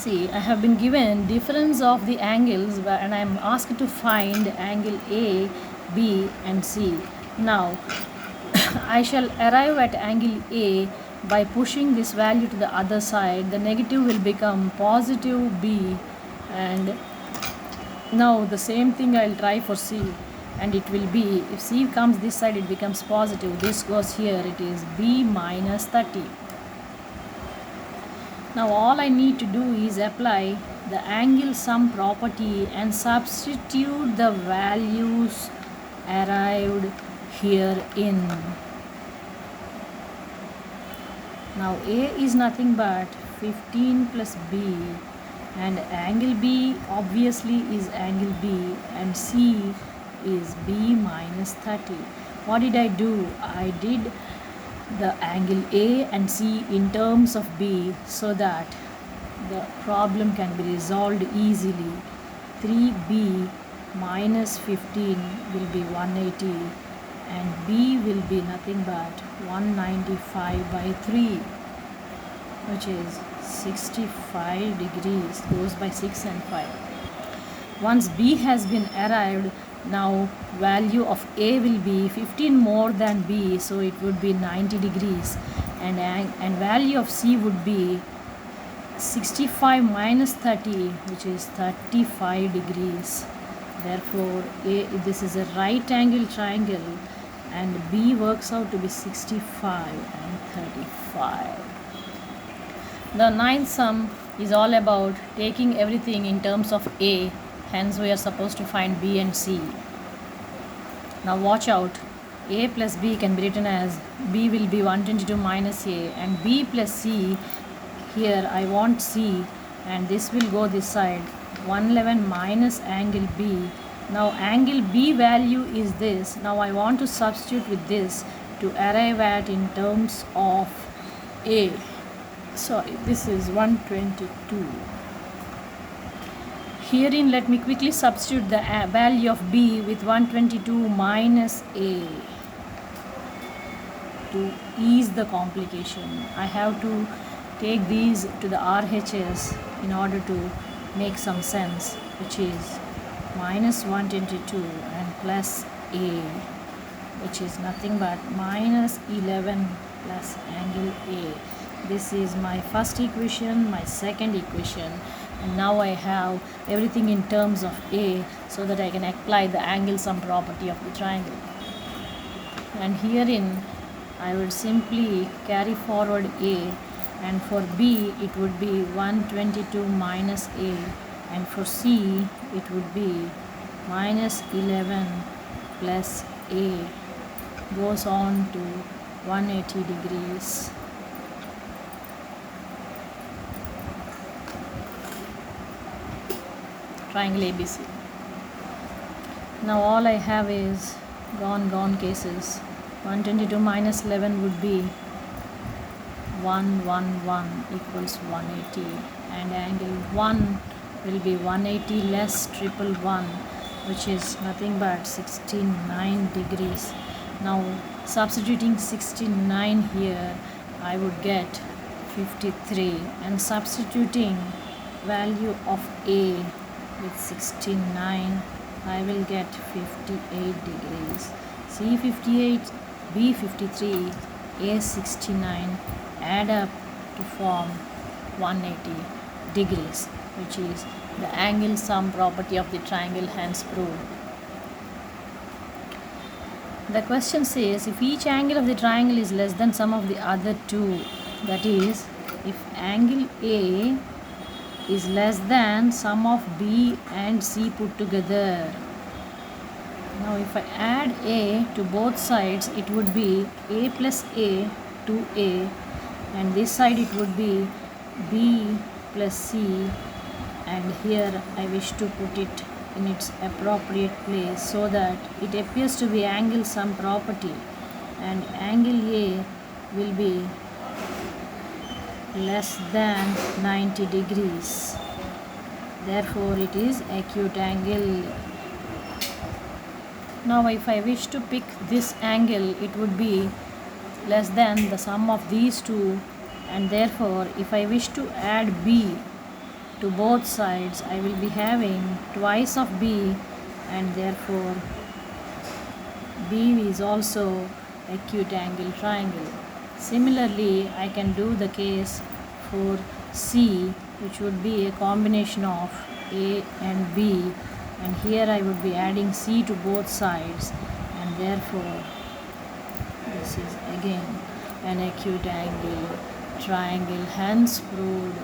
See, I have been given difference of the angles and I am asked to find angle A, B and C. Now, I shall arrive at angle A by pushing this value to the other side. The negative will become positive B, and now the same thing I will try for C, and it will be, if C comes this side it becomes positive, this goes here, it is B minus 30. Now all I need to do is apply the angle sum property and substitute the values arrived herein. Now A is nothing but 15 plus B, and angle B obviously is angle B, and C is B minus 30. What did I do? I did the angle A and C in terms of B so that the problem can be resolved easily. 3B minus 15 will be 180 and B will be nothing but 195 by 3, which is 65 degrees, goes by 6 and 5. Once B has been arrived, now value of A will be 15 more than B, so it would be 90 degrees, and value of C would be 65 minus 30, which is 35 degrees. Therefore this is a right angle triangle and B works out to be 65 and 35. The ninth sum is all about taking everything in terms of A, hence we are supposed to find B and C. Now watch out, A plus B can be written as B will be 122 minus A, and B plus C, here I want C and this will go this side, 111 minus angle B. Now angle B value is this. Now I want to substitute with this to arrive at in terms of A. Sorry, this is 122. Herein let me quickly substitute the value of B with 122 minus A to ease the complication. I have to take these to the RHS in order to make some sense, which is minus 122 and plus A, which is nothing but minus 11 plus angle A. This is my first equation, my second equation, and now I have everything in terms of A so that I can apply the angle sum property of the triangle. And herein I would simply carry forward A, and for B it would be 122 minus A, and for C it would be minus 11 plus A, goes on to 180 degrees. Triangle ABC. Now all I have is gone cases. 122 minus 11 would be 111 equals 180, and angle 1 will be 180 less 111, which is nothing but 69 degrees. Now substituting 69 here, I would get 53, and substituting value of A with 69, I will get 58 degrees. C 58, B 53, A 69 add up to form 180 degrees, which is the angle sum property of the triangle, hence proved. The question says if each angle of the triangle is less than sum of the other two, that is, if angle A is less than sum of B and C put together. Now if I add A to both sides, it would be A plus A to A, and this side it would be B plus C, and here I wish to put it in its appropriate place so that it appears to be angle sum property, and angle A will be less than 90 degrees. Therefore it is acute angle. Now if I wish to pick this angle, it would be less than the sum of these two, and therefore if I wish to add B, to both sides, I will be having twice of B, and therefore B is also acute angle triangle. Similarly, I can do the case for C, which would be a combination of A and B, and here I would be adding C to both sides, and therefore this is again an acute angle triangle, hence proved